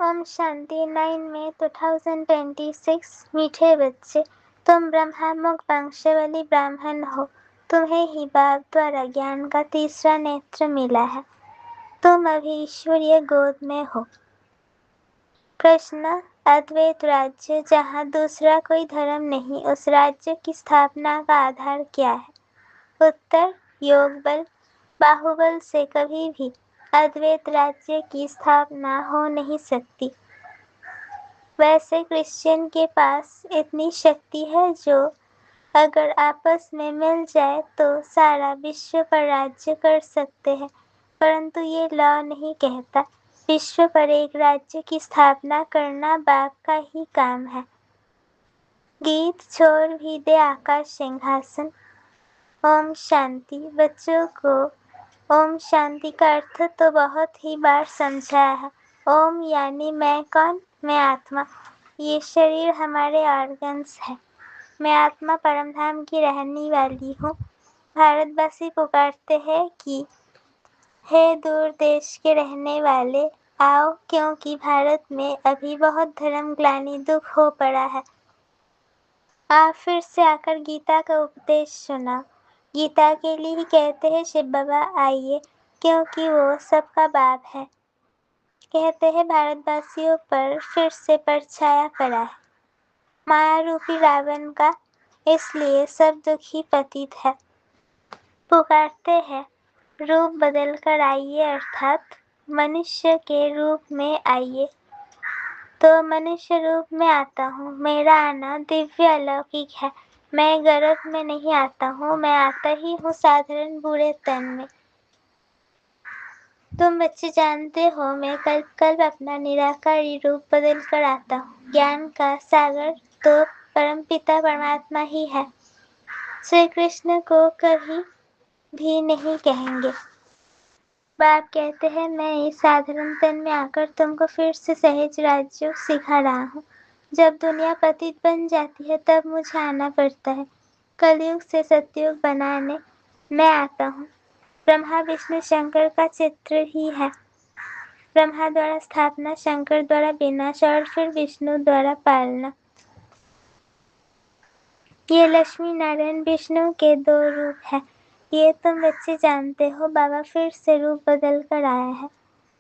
ओम शांति 9 मई 2026। मीठे बच्चे, तुम ब्रह्ममुख वंशावली ब्राह्मण हो। तुम्हें ही बाप द्वारा ज्ञान का तीसरा नेत्र मिला है। तुम अभी ईश्वरीय गोद में हो। प्रश्न, अद्वैत राज्य जहाँ दूसरा कोई धर्म नहीं, उस राज्य की स्थापना का आधार क्या है? उत्तर, योग बल। बाहुबल से कभी भी अद्वैत राज्य की स्थापना हो नहीं सकती। वैसे क्रिश्चियन के पास इतनी शक्ति है जो अगर आपस में मिल जाए तो सारा विश्व पर राज्य कर सकते हैं, परंतु ये लॉ नहीं कहता। विश्व पर एक राज्य की स्थापना करना बाप का ही काम है। गीत छोड़ भी दे आकाश सिंहासन। ओम शांति। बच्चों को ओम शांति का अर्थ तो बहुत ही बार समझाया है। ओम यानी मैं कौन? मैं आत्मा। ये शरीर हमारे ऑर्गन्स है। मैं आत्मा परमधाम की रहने वाली हूँ। भारतवासी पुकारते हैं कि हे दूर देश के रहने वाले, आओ, क्योंकि भारत में अभी बहुत धर्म ग्लानि दुख हो पड़ा है। आप फिर से आकर गीता का उपदेश सुना। गीता के लिए ही कहते हैं शिव बाबा आइए, क्योंकि वो सबका बाप है। कहते हैं भारतवासियों पर फिर से परछाया पड़ा है माया रूपी रावण का, इसलिए सब दुखी पतित है। पुकारते हैं रूप बदल कर आइए, अर्थात मनुष्य के रूप में आइए। तो मनुष्य रूप में आता हूँ। मेरा आना दिव्य अलौकिक है। मैं गर्भ में नहीं आता हूँ, मैं आता ही हूँ साधारण बूढ़े तन में। तुम बच्चे जानते हो मैं कल्प कल्प अपना निराकारी रूप बदल कर आता हूँ। ज्ञान का सागर तो परमपिता परमात्मा ही है। श्री कृष्ण को कभी भी नहीं कहेंगे। बाप कहते हैं मैं इस साधारण तन में आकर तुमको फिर से सहज राज्य सिखा रहा हूँ। जब दुनिया पतित बन जाती है तब मुझे आना पड़ता है। कलयुग से सतयुग बनाने मैं आता हूँ। ब्रह्मा विष्णु शंकर का चित्र ही है। ब्रह्मा द्वारा स्थापना, शंकर द्वारा विनाश और फिर विष्णु द्वारा पालना। ये लक्ष्मी नारायण विष्णु के दो रूप है। ये तुम बच्चे जानते हो। बाबा फिर से रूप बदल कर आया है।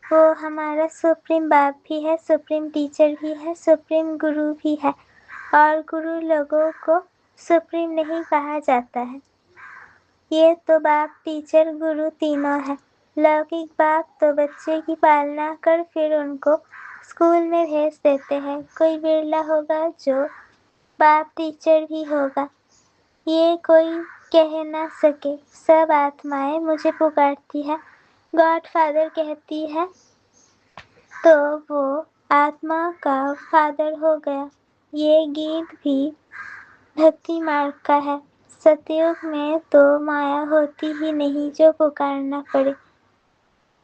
वो हमारा सुप्रीम बाप भी है, सुप्रीम टीचर भी है, सुप्रीम गुरु भी है। और गुरु लोगों को सुप्रीम नहीं कहा जाता है। ये तो बाप, टीचर, गुरु तीनों है। लौकिक बाप तो बच्चे की पालना कर फिर उनको स्कूल में भेज देते हैं। कोई बिरला होगा जो बाप टीचर भी होगा। ये कोई कह ना सके। सब आत्माएं मुझे पुकारती है, गॉड फादर कहती है, तो वो आत्मा का फादर हो गया। ये गीत भी भक्ति मार्ग का है। सतयुग में तो माया होती ही नहीं जो पुकारना पड़े।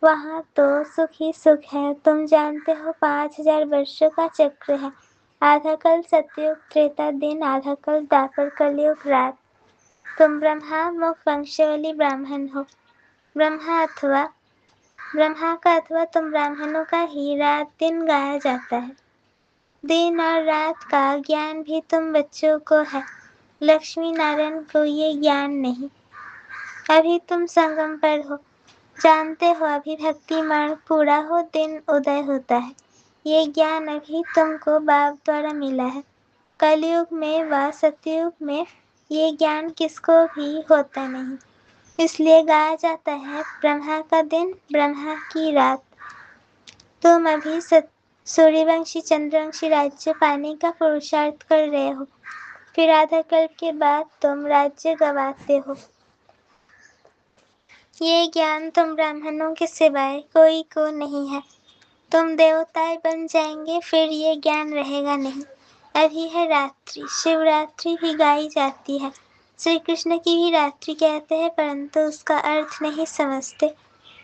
वहाँ तो सुख ही सुख है। तुम जानते हो 5000 वर्षों का चक्र है। आधा कल सतयुग त्रेता दिन, आधा कल द्वापर कलयुग रात। तुम ब्रह्मा मुख वंशावली ब्राह्मण हो। ब्रह्मा का अथवा तुम ब्राह्मणों का ही रात दिन गाया जाता है। दिन और रात का ज्ञान भी तुम बच्चों को है। लक्ष्मी नारायण को ये ज्ञान नहीं। अभी तुम संगम पर हो। जानते हो अभी भक्ति मार्ग पूरा हो, दिन उदय होता है। ये ज्ञान अभी तुमको बाप द्वारा मिला है। कलयुग में व सतयुग में ये ज्ञान किसको भी होता नहीं। इसलिए गाया जाता है ब्रह्मा का दिन, ब्रह्मा की रात। तुम अभी सूर्यवंशी चंद्रवंशी राज्य पाने का पुरुषार्थ कर रहे हो। फिर आधा कल्प के बाद तुम राज्य गवाते हो। ये ज्ञान तुम ब्राह्मणों के सिवाय कोई को नहीं है। तुम देवताएं बन जाएंगे, फिर ये ज्ञान रहेगा नहीं। अभी है रात्रि, शिवरात्रि भी गाई जाती है। श्री कृष्ण की भी रात्रि कहते हैं, परंतु उसका अर्थ नहीं समझते।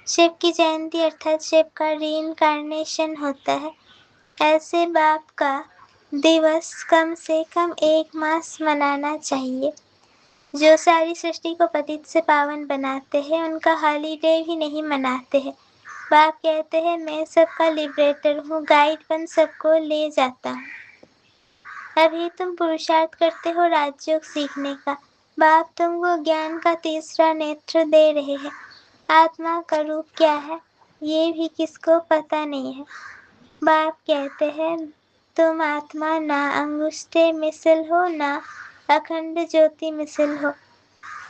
शिव की जयंती अर्थात शिव का रीइंकार्नेशन होता है। ऐसे बाप का दिवस कम से कम 1 मास मनाना चाहिए। जो सारी सृष्टि को पतित से पावन बनाते हैं उनका हॉलीडे भी नहीं मनाते हैं। बाप कहते हैं मैं सबका लिबरेटर हूँ, गाइड बन सबको ले जाता हूँ। अभी तुम पुरुषार्थ करते हो राजयोग सीखने का। बाप तुमको ज्ञान का तीसरा नेत्र दे रहे हैं। आत्मा का रूप क्या है ये भी किसको पता नहीं है। बाप कहते हैं तुम आत्मा ना अंगुष्ठे मिसल हो ना अखंड ज्योति मिसल हो,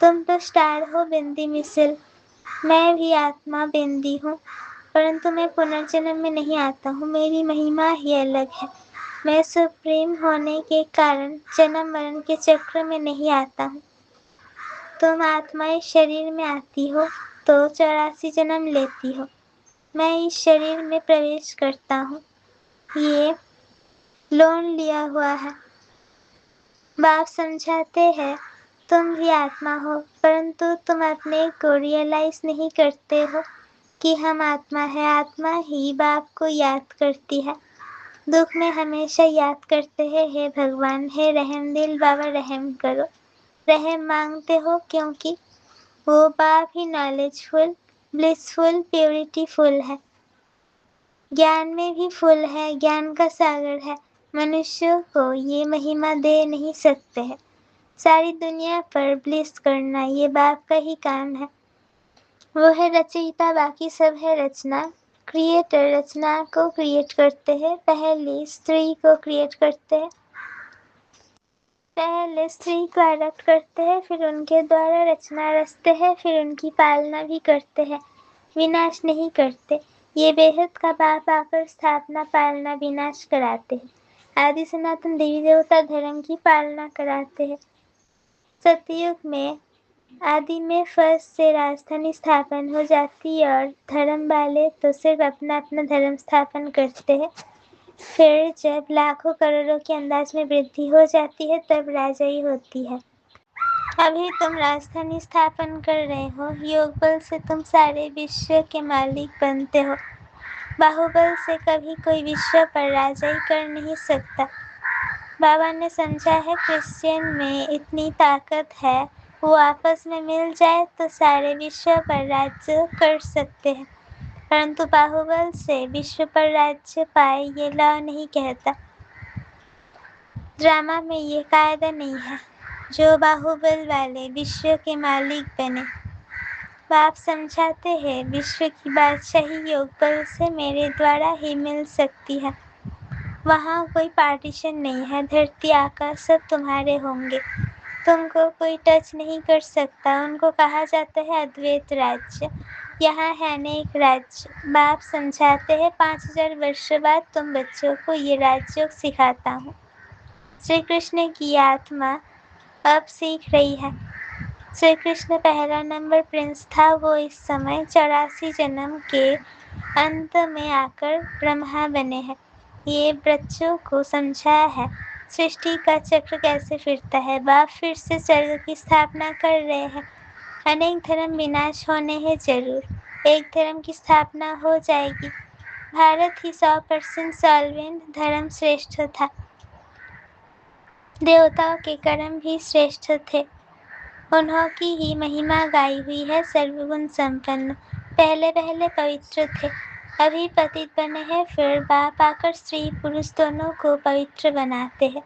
तुम तो स्टार हो बिंदी मिसल। मैं भी आत्मा बिंदी हूँ, परंतु मैं पुनर्जन्म में नहीं आता हूँ, मेरी महिमा ही अलग है। मैं सुप्रीम होने के कारण जन्म मरण के चक्र में नहीं आता हूँ। तुम आत्मा इस शरीर में आती हो तो 84 जन्म लेती हो। मैं इस शरीर में प्रवेश करता हूँ, ये लोन लिया हुआ है। बाप समझाते हैं तुम भी आत्मा हो, परंतु तुम अपने को रियलाइज नहीं करते हो कि हम आत्मा है। आत्मा ही बाप को याद करती है, दुख में हमेशा याद करते हैं हे भगवान, हे रहम दिल बाबा रहम करो। रहम मांगते हो क्योंकि वो बाप ही नॉलेजफुल, ब्लिसफुल, प्योरिटीफुल है, ज्ञान में भी फुल है, ज्ञान का सागर है। मनुष्यों को ये महिमा दे नहीं सकते हैं। सारी दुनिया पर ब्लिस करना ये बाप का ही काम है। वो है रचयिता, बाकी सब है रचना। क्रिएटर रचना को क्रिएट करते हैं। पहले स्त्री को क्रिएट करते हैं, पहले स्त्री को एडॉप्ट करते हैं, फिर उनके द्वारा रचना रचते हैं, फिर उनकी पालना भी करते हैं, विनाश नहीं करते। ये बेहद का बाप आकर स्थापना पालना विनाश कराते हैं। आदि सनातन देवी देवता धर्म की पालना कराते हैं। सतयुग में आदि में फर्स्ट से राजधानी स्थापन हो जाती है और धर्म वाले तो सिर्फ अपना अपना धर्म स्थापन करते हैं। फिर जब लाखों करोड़ों के अंदाज में वृद्धि हो जाती है तब राजाई होती है। अभी तुम राजधानी स्थापन कर रहे हो, योग बल से तुम सारे विश्व के मालिक बनते हो। बाहुबल से कभी कोई विश्व पर राजाई कर नहीं सकता। बाबा ने समझा है क्रिश्चियन में इतनी ताकत है, वो आपस में मिल जाए तो सारे विश्व पर राज्य कर सकते हैं, परंतु बाहुबल से विश्व पर राज्य पाए ये लॉ नहीं कहता। ड्रामा में ये कायदा नहीं है जो बाहुबल वाले विश्व के मालिक बने। बाप समझाते हैं विश्व की बादशाही योग बल से मेरे द्वारा ही मिल सकती है। वहाँ कोई पार्टीशन नहीं है, धरती आकाश सब तुम्हारे होंगे, तुमको कोई टच नहीं कर सकता। उनको कहा जाता है अद्वैत राज्य, यहाँ है अनेक राज्य। बाप समझाते हैं 5000 वर्ष बाद तुम बच्चों को ये राजयोग सिखाता हूँ। श्री कृष्ण की आत्मा अब सीख रही है। श्री कृष्ण पहला नंबर प्रिंस था, वो इस समय 84 जन्म के अंत में आकर ब्रह्मा बने हैं। ये बच्चों को समझाया है सृष्टि का चक्र कैसे फिरता है। बाप फिर से स्वर्ग की स्थापना कर रहे हैं। अनेक धर्म विनाश होने हैं जरूर, एक धर्म की स्थापना हो जाएगी। भारत ही 100% सॉल्वेंट धर्म श्रेष्ठ था, देवताओं के कर्म भी श्रेष्ठ थे, उन्हों की ही महिमा गाई हुई है सर्वगुण संपन्न। पहले पहले पवित्र थे, अभी पतित बने हैं, फिर बाप आकर स्त्री पुरुष दोनों को पवित्र बनाते हैं।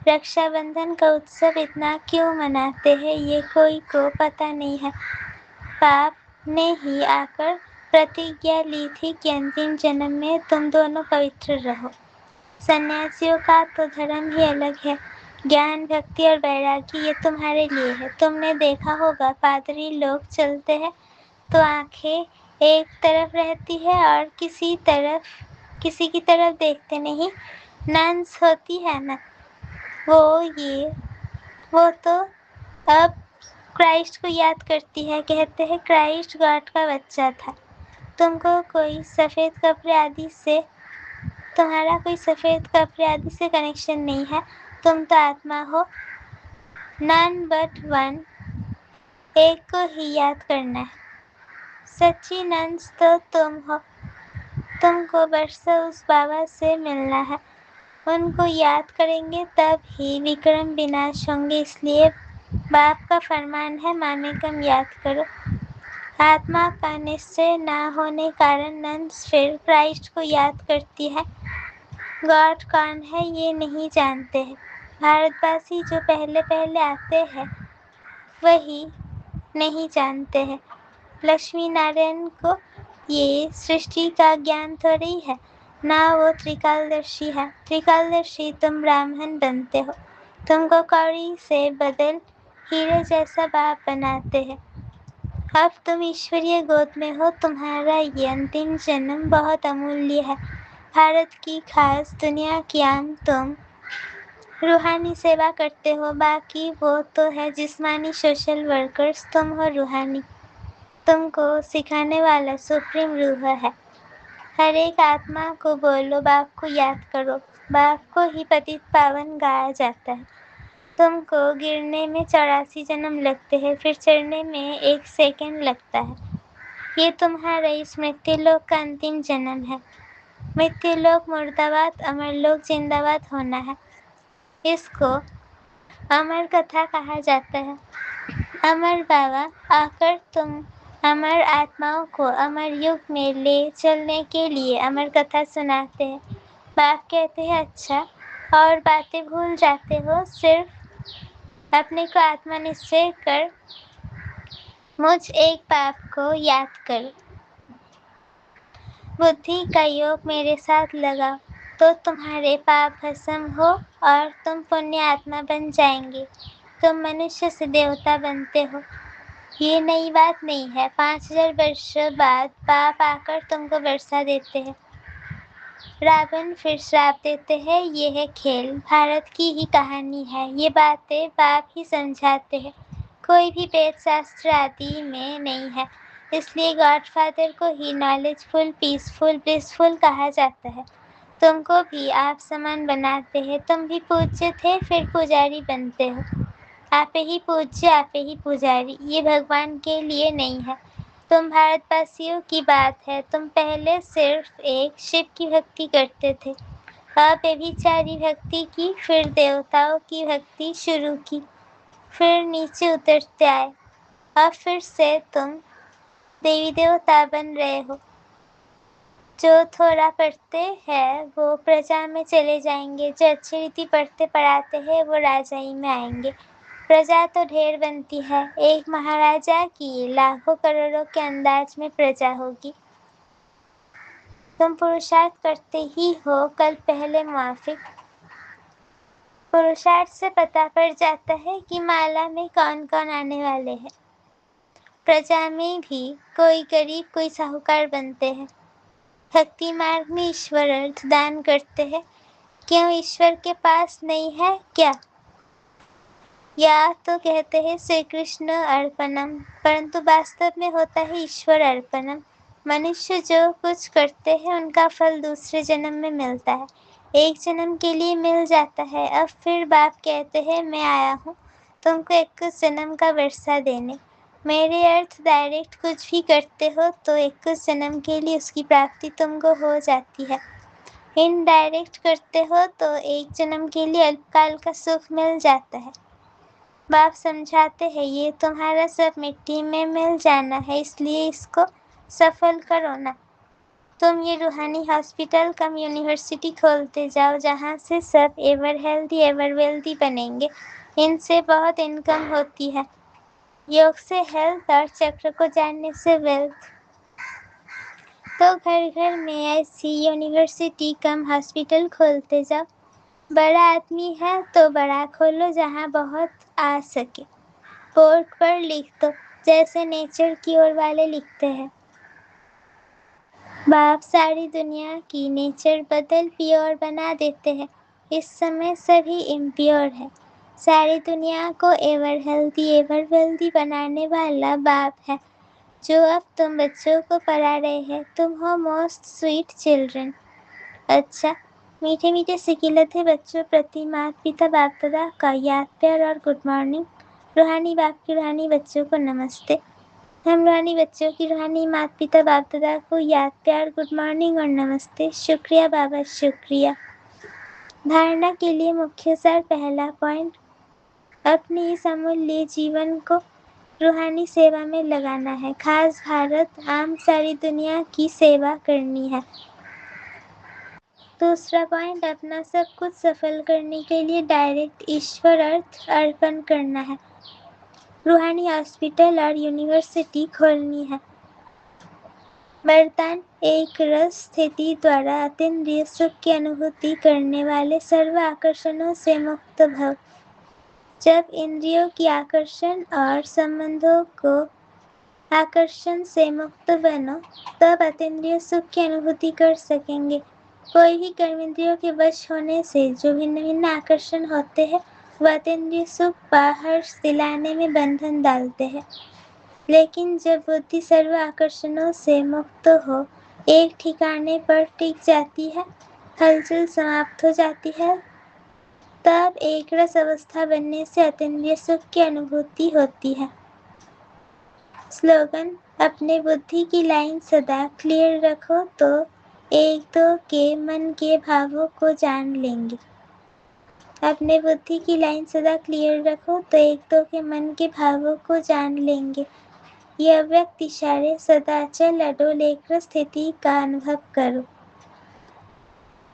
रक्षाबंधन का उत्सव इतना क्यों मनाते हैं ये कोई को पता नहीं है। बाप ने ही आकर प्रतिज्ञा ली थी कि अंतिम जन्म में तुम दोनों पवित्र रहो। सन्यासियों का तो धर्म ही अलग है, ज्ञान भक्ति और वैराग्य ये तुम्हारे लिए है। तुमने देखा होगा पादरी लोग चलते हैं तो आंखें एक तरफ रहती है और किसी की तरफ देखते नहीं। नन्स होती है ना, वो तो अब क्राइस्ट को याद करती है, कहते हैं क्राइस्ट गॉड का बच्चा था। तुम्हारा कोई सफ़ेद कपड़े आदि से कनेक्शन नहीं है, तुम तो आत्मा हो। नन बट वन, एक को ही याद करना है। सच्ची नंस तो तुम हो, तुमको बरसों उस बाबा से मिलना है। उनको याद करेंगे तब ही विक्रम विनाश होंगे, इसलिए बाप का फरमान है माने कम याद करो। आत्मा का निश्चय न होने कारण नंस फिर क्राइस्ट को याद करती है। गॉड कौन है ये नहीं जानते हैं। भारतवासी जो पहले पहले आते हैं वही नहीं जानते हैं। लक्ष्मी नारायण को ये सृष्टि का ज्ञान थोड़ी है, ना वो त्रिकालदर्शी है। त्रिकालदर्शी तुम ब्राह्मण बनते हो, तुमको कौड़ी से बदल हीरे जैसा बाप बनाते हैं। अब तुम ईश्वरीय गोद में हो, तुम्हारा ये अंतिम जन्म बहुत अमूल्य है। भारत की खास, दुनिया की आम, तुम रूहानी सेवा करते हो, बाकी वो तो है जिस्मानी सोशल वर्कर्स, तुम हो रूहानी। तुमको सिखाने वाला सुप्रीम रूह है। हर एक आत्मा को बोलो, बाप को याद करो। बाप को ही पतित पावन गाया जाता है। तुमको गिरने में 84 जन्म लगते हैं, फिर चढ़ने में 1 सेकंड लगता है। ये तुम्हारा इस मृत्युलोक का अंतिम जन्म है। मृत्युलोक मुर्दाबाद, अमरलोक जिंदाबाद होना है। इसको अमर कथा कहा जाता है। अमर बाबा आकर तुम अमर आत्माओं को अमर युग में ले चलने के लिए अमर कथा सुनाते हैं। बाप कहते हैं अच्छा, और बातें भूल जाते हो, सिर्फ अपने को आत्मा निश्चय कर मुझ एक बाप को याद करो। बुद्धि का योग मेरे साथ लगाओ तो तुम्हारे पाप भस्म हो और तुम पुण्य आत्मा बन जाएंगे। तुम मनुष्य से देवता बनते हो। ये नई बात नहीं है। 5000 वर्ष बाद बाप आकर तुमको वर्षा देते हैं। रावण फिर श्राप देते हैं। ये है खेल, भारत की ही कहानी है। ये बातें बाप ही समझाते हैं, कोई भी वेद शास्त्र आदि में नहीं है। इसलिए गॉडफादर को ही नॉलेजफुल, पीसफुल, ब्लिसफुल कहा जाता है। तुमको भी आप समान बनाते हैं। तुम भी पूज्य थे, फिर पुजारी बनते हो। आपे ही पूज्य, आपे ही पुजारी। ये भगवान के लिए नहीं है, तुम भारतवासियों की बात है। तुम पहले सिर्फ एक शिव की भक्ति करते थे, अब व्यभिचारी भक्ति की, फिर देवताओं की भक्ति शुरू की, फिर नीचे उतरते आए। अब फिर से तुम देवी देवता बन रहे हो। जो थोड़ा पढ़ते हैं वो प्रजा में चले जाएंगे, जो अच्छी रीति पढ़ते पढ़ाते हैं वो राजाई में आएंगे। प्रजा तो ढेर बनती है, एक महाराजा की लाखों करोड़ों के अंदाज में प्रजा होगी। तुम पुरुषार्थ करते ही हो, कल पहले मुआफिक। पुरुषार्थ से पता पड़ जाता है कि माला में कौन कौन आने वाले हैं। प्रजा में भी कोई गरीब कोई साहूकार बनते हैं। भक्ति मार्ग में ईश्वर अर्थ दान करते हैं। क्यों ईश्वर के पास नहीं है क्या? या तो कहते हैं श्री कृष्ण अर्पणम, परंतु वास्तव में होता है ईश्वर अर्पणम। मनुष्य जो कुछ करते हैं उनका फल दूसरे जन्म में मिलता है, एक जन्म के लिए मिल जाता है। अब फिर बाप कहते हैं मैं आया हूँ तुमको 21 जन्म का वर्षा देने। मेरे अर्थ डायरेक्ट कुछ भी करते हो तो 21 जन्म के लिए उसकी प्राप्ति तुमको हो जाती है। इनडायरेक्ट करते हो तो एक जन्म के लिए अल्पकाल का सुख मिल जाता है। बाप समझाते हैं ये तुम्हारा सब मिट्टी में मिल जाना है, इसलिए इसको सफल करो ना। तुम ये रूहानी हॉस्पिटल कम यूनिवर्सिटी खोलते जाओ, जहाँ से सब एवर हेल्दी एवर वेल्दी बनेंगे। इनसे बहुत इनकम होती है। योग से हेल्थ और चक्र को जानने से वेल्थ। तो घर घर में ऐसी यूनिवर्सिटी कम हॉस्पिटल खोलते जाओ। बड़ा आदमी है तो बड़ा खोलो जहाँ बहुत आ सके। बोर्ड पर लिख दो जैसे नेचर की ओर वाले लिखते हैं। बाप सारी दुनिया की नेचर बदल प्योर बना देते हैं। इस समय सभी इम्प्योर है। सारी दुनिया को एवर हेल्दी एवर वेल्दी बनाने वाला बाप है, जो अब तुम बच्चों को पढ़ा रहे हैं। तुम हो मोस्ट स्वीट चिल्ड्रन। अच्छा, मीठे मीठे सिकिलते बच्चों प्रति माता पिता बाप दादा का याद प्यार और गुड मॉर्निंग। रूहानी बाप की रूहानी बच्चों को नमस्ते। हम रूहानी बच्चों की रूहानी माता पिता बाप दादा को याद प्यार गुड मॉर्निंग और नमस्ते। शुक्रिया बाबा, शुक्रिया। धारणा के लिए मुख्य सार, पहला पॉइंट, अपने इस अमूल्य जीवन को روحانی سیوا میں لگانا ہے، خاص بھارت، عام ساری دنیا کی سیوا کرنی ہے۔ دوسرا پوائنٹ، اپنا سب کچھ سفل کرنے کے لیے ڈائریکٹ ایشور ارتھ ارپن کرنا ہے۔ روحانی ہاسپٹل اور یونیورسٹی کھولنی ہے۔ وردان ایک رس ستھتی دوارا اتیندریہ سکھ کی انوبھوتی کرنے والے سرو آکرشنوں سے مکت بھو۔ جب اندریوں کی آکرشن اور سمبندھوں کو آکرشن سے مکت بنو تب اتیندریہ سکھ کی انوبھوتی کر سکیں گے۔ کوئی بھی کرم اندریوں کے وش ہونے سے جو بھن بھن آکرشن ہوتے ہیں وہ اتیندریہ سکھ و ہرش دلانے میں بندھن ڈالتے ہیں، لیکن جب بدھی سرو آکرشنوں سے مکت ہو، ایک ٹھکانے پر ٹک جاتی ہے، ہلچل سماپت ہو جاتی ہے، تب ایک رس اوستھا بننے سے اتیندریہ سکھ کی انوبھوتی ہوتی ہے۔ سلوگن، اپنے بدھی کی لائن سدا کلیئر رکھو تو ایک دو کے من کے بھاووں کو جان لیں گے۔ اپنے بدھی کی لائن سدا کلیئر رکھو تو ایک دو کے من کے بھاووں کو جان لیں گے۔ یہ اویکت اشارے سدا اچل اڈول ایک رس ستھتی کا انوبھو کرو۔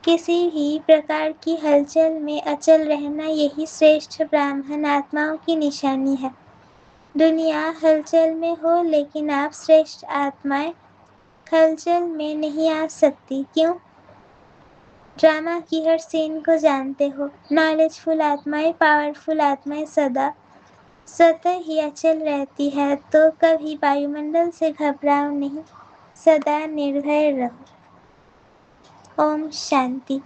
کسی بھی پرکار کی ہلچل میں اچل رہنا یہی شریشٹھ براہمن آتماؤں کی نشانی ہے۔ دنیا ہلچل میں ہو لیکن آپ شریشٹھ آتمائیں ہلچل میں نہیں آ سکتی، کیوں؟ ڈرامہ کی ہر سین کو جانتے ہو۔ نالج فل آتمائیں، پاورفل آتمائیں سدا سطح ہی اچل رہتی ہے، تو کبھی وایو منڈل سے گھبراؤ نہیں، سدا نربھے رہو۔ اوم شانتی۔